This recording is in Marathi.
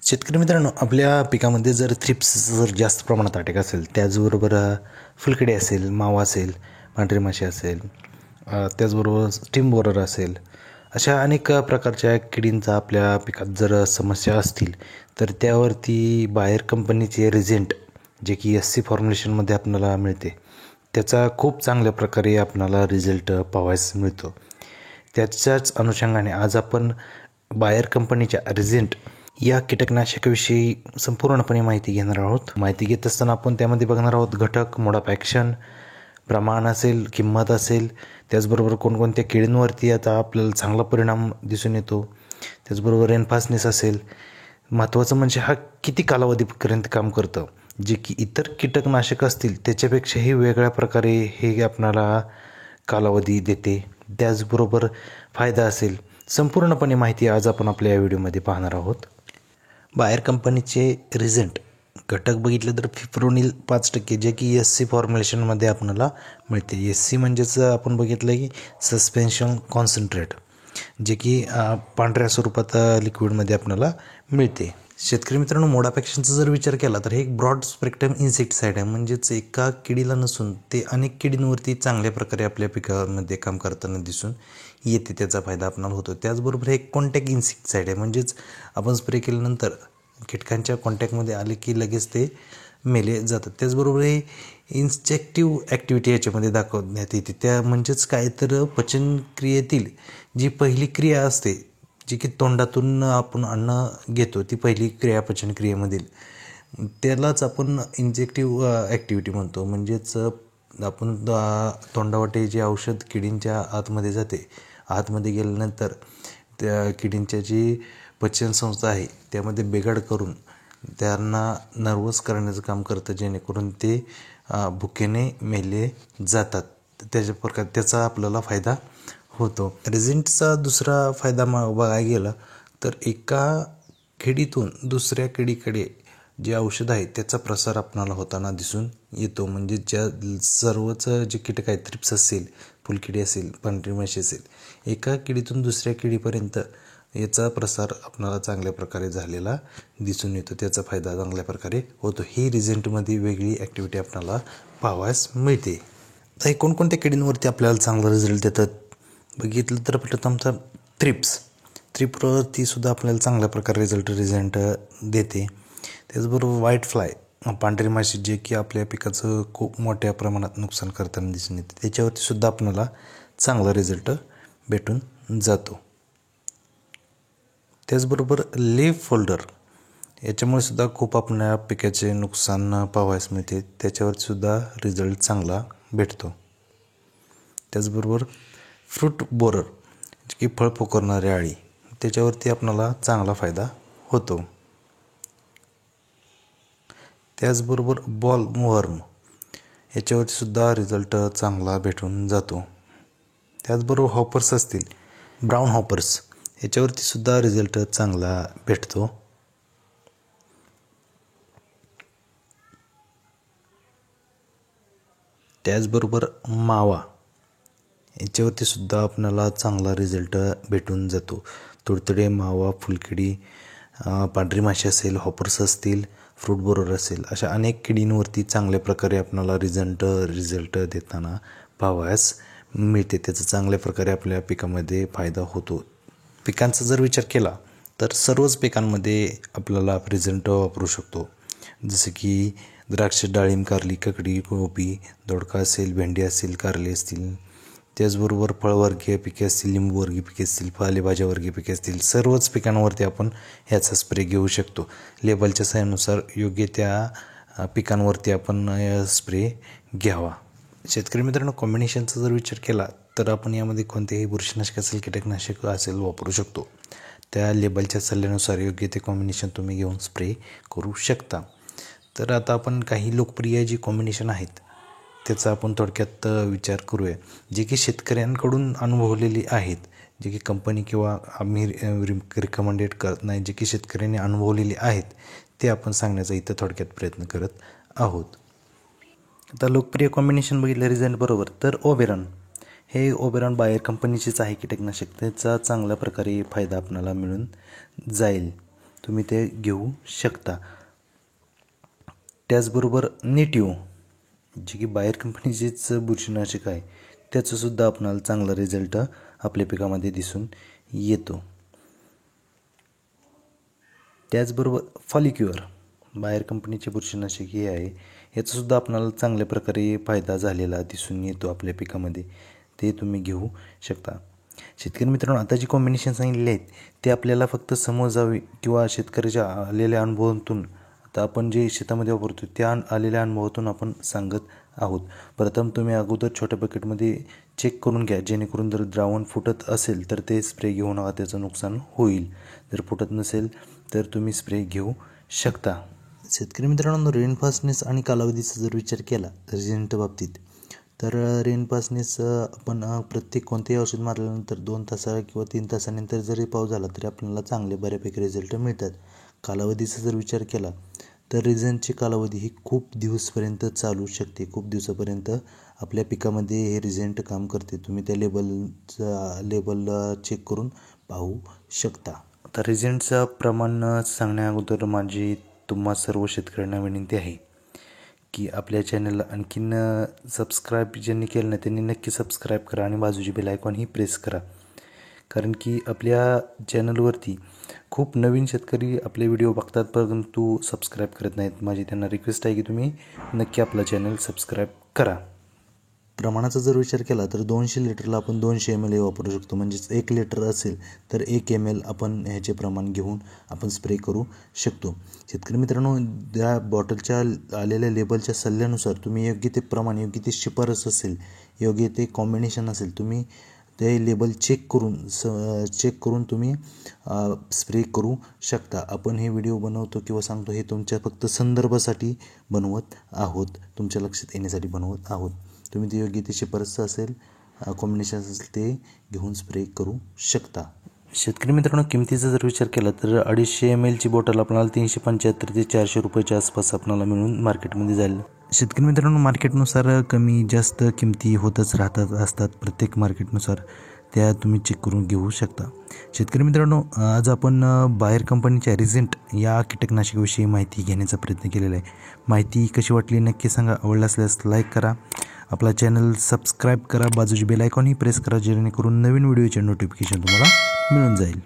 शेतकरी मित्रांनो, आपल्या पिकामध्ये जर थ्रिप्स जर जास्त प्रमाणात अटॅक असेल, त्याचबरोबर फुलकिडी असेल, मावा असेल, पांढरी माशी असेल, त्याचबरोबर स्टीम बोरर असेल, अशा अनेक प्रकारच्या किडींचा आपल्या पिकात जर समस्या असतील, तर त्यावरती बायर कंपनीचे रिझेंट जे की SC फॉर्म्युलेशनमध्ये आपल्याला मिळते, त्याचा खूप चांगल्या प्रकारे आपल्याला रिझल्ट पाहावयास मिळतो. त्याच्याच अनुषंगाने आज आपण बायर कंपनीच्या रिझेंट या कीटकनाशकाविषयी संपूर्णपणे माहिती घेणार आहोत. माहिती घेत असताना आपण त्यामध्ये बघणार आहोत घटक, मोड ऑफ ॲक्शन, प्रमाण असेल, किंमत असेल, त्याचबरोबर कोणकोणत्या किडींवरती आता आपल्याला चांगला परिणाम दिसून येतो, त्याचबरोबर रेनफास्टनेस असेल. महत्त्वाचं म्हणजे हा किती कालावधीपर्यंत काम करतं, जे की इतर कीटकनाशक असतील त्याच्यापेक्षाही वेगळ्या प्रकारे हे आपणाला कालावधी देते. त्याचबरोबर फायदा असेल, संपूर्णपणे माहिती आज आपण आपल्या या व्हिडिओमध्ये पाहणार आहोत. बायर कंपनीचे रिझेंट घटक बघितले तर फिप्रोनिल 5% जे की SC फॉर्म्युलेशनमध्ये आपल्याला मिळते. SC म्हणजेच आपण बघितलं की सस्पेन्शन कॉन्सन्ट्रेट, जे की पांढऱ्या स्वरूपात लिक्विडमध्ये आपल्याला मिळते. शेतकरी मित्रांनो, मोड ऑफ ॲक्शनचा जर विचार केला तर हे एक ब्रॉड स्पेक्ट्रम इन्सेक्टिसाईड आहे. म्हणजेच एका किडीला नसून ते अनेक किडींवरती चांगल्या प्रकारे आपल्या पिकामध्ये काम करताना दिसून येते. त्याचा फायदा आपल्याला होतो. त्याचबरोबर हे एक कॉन्टॅक्ट इन्सेक्टिसाईड आहे. म्हणजेच आपण स्प्रे केल्यानंतर कीटकांच्या कॉन्टॅक्टमध्ये आले की लगेच ते मेले जातात. त्याचबरोबर हे इन्सेक्टिव्ह ॲक्टिव्हिटी याच्यामध्ये दाखवण्यात येते. त्या म्हणजेच काय तर पचनक्रियेतील जी पहिली क्रिया असते, जी की तोंडातून आपण अन्न घेतो, ती पहिली क्रिया पचनक्रियेमधील, त्यालाच आपण इंजेक्टिव्ह ॲक्टिव्हिटी म्हणतो. म्हणजेच आपण तोंडावाटे जे औषध किडींच्या आतमध्ये जाते, आतमध्ये गेल्यानंतर त्या किडींच्या जी पचनसंस्था आहे त्यामध्ये बिघाड करून त्यांना नर्वस करण्याचं काम करतं, जेणेकरून ते भुकेने मेले जातात. त्याचा आपल्याला फायदा होतो. रिझेंटचा दुसरा फायदा बघायला गेला तर एका किडीतून दुसऱ्या किडीकडे जे औषध आहे त्याचा प्रसार आपणाला होताना दिसून येतो. म्हणजे ज्या सर्वच जे कीटक आहेत, थ्रिप्स असेल, फुलकिडी असेल, पांढरी माशी असेल, एका किडीतून दुसऱ्या किडीपर्यंत याचा प्रसार आपणाला चांगल्या प्रकारे झालेला दिसून येतो. त्याचा फायदा चांगल्या प्रकारे होतो. ही रिझेंटमध्ये वेगळी ॲक्टिव्हिटी आपल्याला पाहावयास मिळते. तर कोणकोणत्या किडींवरती आपल्याला चांगला रिझल्ट देतात बघितलं तर प्रथमतः थ्रिपवरती सुद्धा आपल्याला चांगल्या प्रकारे रिझेंट देते. त्याचबरोबर व्हाईट फ्लाय, पांढरी माशी, जे की आपल्या पिकाचं खूप मोठ्या प्रमाणात नुकसान करताना दिसून येते, त्याच्यावरती सुद्धा आपल्याला चांगला रिझल्ट भेटून जातो. त्याचबरोबर लीफ फोल्डर, याच्यामुळे सुद्धा खूप आपल्या पिकाचे नुकसान पाहावयास मिळते, त्याच्यावरती सुद्धा रिझल्ट चांगला भेटतो. त्याचबरोबर फ्रूट बोरर, जे की फळ पोखरणारी अळी, त्याच्यावरती आपल्याला चांगला फायदा होतो. त्याचबरोबर बॉल वर्म, याच्यावरती सुद्धा रिझल्ट चांगला भेटून जातो. त्याचबरोबर हॉपर्स असतील, ब्राऊन हॉपर्स, याच्यावरती सुद्धा रिझल्ट चांगला भेटतो. त्याचबरोबर मावा, याच्यावरती सुद्धा आपल्याला चांगला रिझल्ट भेटून जातो. तुडतुडे, मावा, फुलकिडी, पांढरी माशी असेल, हॉपर्स असतील, फ्रूट बोरर असेल, अशा अनेक किडींवरती चांगल्या प्रकारे आपल्याला रिझल्ट देताना पाहावयास मिळते. त्याचा चांगल्या प्रकारे आपल्या पिकामध्ये फायदा होतो. पिकांचा जर विचार केला तर सर्वच पिकांमध्ये आपल्याला रिझल्ट वापरू शकतो. जसे की द्राक्ष, डाळिंब, कारली, काकडी, कोबी, दोडका असेल, भेंडी असेल, कारले असतील, त्याचबरोबर फळवर्गीय पिके असतील, लिंबूवर्गीय पिके असतील, पालेभाज्यावर्गीय पिके असतील, सर्वच पिकांवरती आपण ह्याचा स्प्रे घेऊ शकतो. लेबलच्या सहाय्यानुसार योग्य त्या पिकांवरती आपण स्प्रे घ्यावा. शेतकरी मित्रांनो, कॉम्बिनेशनचा जर विचार केला तर आपण यामध्ये कोणतेही बुरशीनाशक असेल, कीटकनाशक असेल वापरू शकतो. त्या लेबलच्या सल्ल्यानुसार योग्य ते कॉम्बिनेशन तुम्ही घेऊन स्प्रे करू शकता. तर आता आपण काही लोकप्रिय जी कॉम्बिनेशन आहेत त्याचा आपण थोडक्यात विचार करूया, जे की शेतकऱ्यांकडून अनुभवलेली आहेत, जे की कंपनी किंवा आम्ही रिकमेंडेड करत नाही, जे की शेतकऱ्यांनी अनुभवलेली आहेत, ते आपण सांगण्याचा इथं थोडक्यात प्रयत्न करत आहोत. आता लोकप्रिय कॉम्बिनेशन बघितलं रिझल्ट बरोबर तर ओबेरॉन, हे ओबेरॉन बायर कंपनीचेच आहे कीटकनाशक, त्याचा चांगल्या प्रकारे फायदा आपल्याला मिळून जाईल. तुम्ही ते घेऊ शकता. त्याचबरोबर नेटिव्ह जे की बाहेर कंपनीचेच बुरशीनाशक आहे त्याचंसुद्धा आपणाला चांगला रिझल्ट आपल्या पिकामध्ये दिसून येतो. त्याचबरोबर फॉलिक्युअर बाहेर कंपनीचे बुरशीनाशक हे आहे, याचासुद्धा आपणाला चांगल्या प्रकारे फायदा झालेला दिसून येतो आपल्या पिकामध्ये. ते तुम्ही घेऊ शकता. शेतकरी मित्रांनो, आता जी कॉम्बिनेशन सांगितलेली आहेत ते आपल्याला फक्त समजावे किंवा शेतकऱ्याच्या आलेल्या अनुभवातून, आता आपण जे शेतामध्ये वापरतो त्या आलेल्या अनुभवातून आपण सांगत आहोत. प्रथम तुम्ही अगोदर छोट्या बकेटमध्ये चेक करून घ्या, जेणेकरून जर द्रावण फुटत असेल तर ते स्प्रे घेऊ नका, त्याचं नुकसान होईल. जर फुटत नसेल तर तुम्ही स्प्रे घेऊ शकता. शेतकरी मित्रांनो, रेनफास्टनेस आणि कालावधीचा जर विचार केला रिझल्ट बाबतीत, तर रेनफास्टनेस आपण प्रत्येक कोणतेही औषध मारल्यानंतर 2 तासा किंवा 3 तासानंतर जरी पाऊस झाला तरी आपल्याला चांगले बऱ्यापैकी रिझल्ट मिळतात. कालावधीचा जर विचार केला तर रिझनची कालावधी ही खूप दिवसपर्यंत चालू शकते. खूप दिवसापर्यंत आपल्या पिकामध्ये हे रिझल्ट काम करते. तुम्ही त्या लेबल चेक करून पाहू शकता. आता रिझल्टचं प्रमाण सांगण्या अगोदर माझी तुम्हा सर्व शेतकऱ्यांना विनंती आहे की आपल्या चॅनलला आणखीन सबस्क्राईब ज्यांनी केलं नाही त्यांनी नक्की सबस्क्राईब करा आणि बाजूची बेल आयकॉन ही प्रेस करा. कारण की आपल्या चॅनलवरती खूप नवीन शेतकरी आपले व्हिडिओ बघतात परंतु सबस्क्राईब करत नाहीत. माझी त्यांना रिक्वेस्ट आहे की तुम्ही नक्की आपला चॅनल सबस्क्राईब करा. प्रमाणाचा जर विचार केला तर 200 लिटरला आपण 200 ml वापरू शकतो. म्हणजेच 1 लिटर असेल तर 1 ml आपण ह्याचे प्रमाण घेऊन आपण स्प्रे करू शकतो. शेतकरी मित्रांनो, त्या बॉटलच्या आलेल्या लेबलच्या सल्ल्यानुसार तुम्ही योग्य ते प्रमाण, योग्य ते शिफारस असेल, योग्य ते कॉम्बिनेशन असेल, तुम्ही ते लेबल चेक करून तुम्ही स्प्रे करू शकता. आपण हे व्हिडिओ बनवतो किंवा सांगतो हे तुमच्या फक्त संदर्भासाठी बनवत आहोत, तुमच्या लक्षात येण्यासाठी बनवत आहोत. तुम्ही ते योग्य ते शिफारस असेल, कॉम्बिनेशन असेल ते घेऊन स्प्रे करू शकता. शेतकरी मित्रांनो, किमतीचा जर विचार केला तर 250 ml ची बॉटल आपल्याला 375 ते 400 रुपयाच्या आसपास आपल्याला मिळून मार्केटमध्ये जाईल. शेतकरी मित्रांनो, मार्केटनुसार कमी जास्त किमती होतच असतात प्रत्येक मार्केटनुसार, त्या तुम्ही चेक करून घेऊ शकता. शेतकरी मित्रांनो, आज आपण बाहेर कंपनीच्या रिझेंट या कीटकनाशकाविषयी माहिती घेण्याचा प्रयत्न केलेला आहे. माहिती कशी वाटली नक्की सांगा. आवडला असल्यास लाईक करा, आपला चॅनल सबस्क्राईब करा, बाजूची बेल आयकॉन ही प्रेस करा, जेणेकरून नवीन व्हिडिओचे नोटिफिकेशन तुम्हाला मिळून जाईल.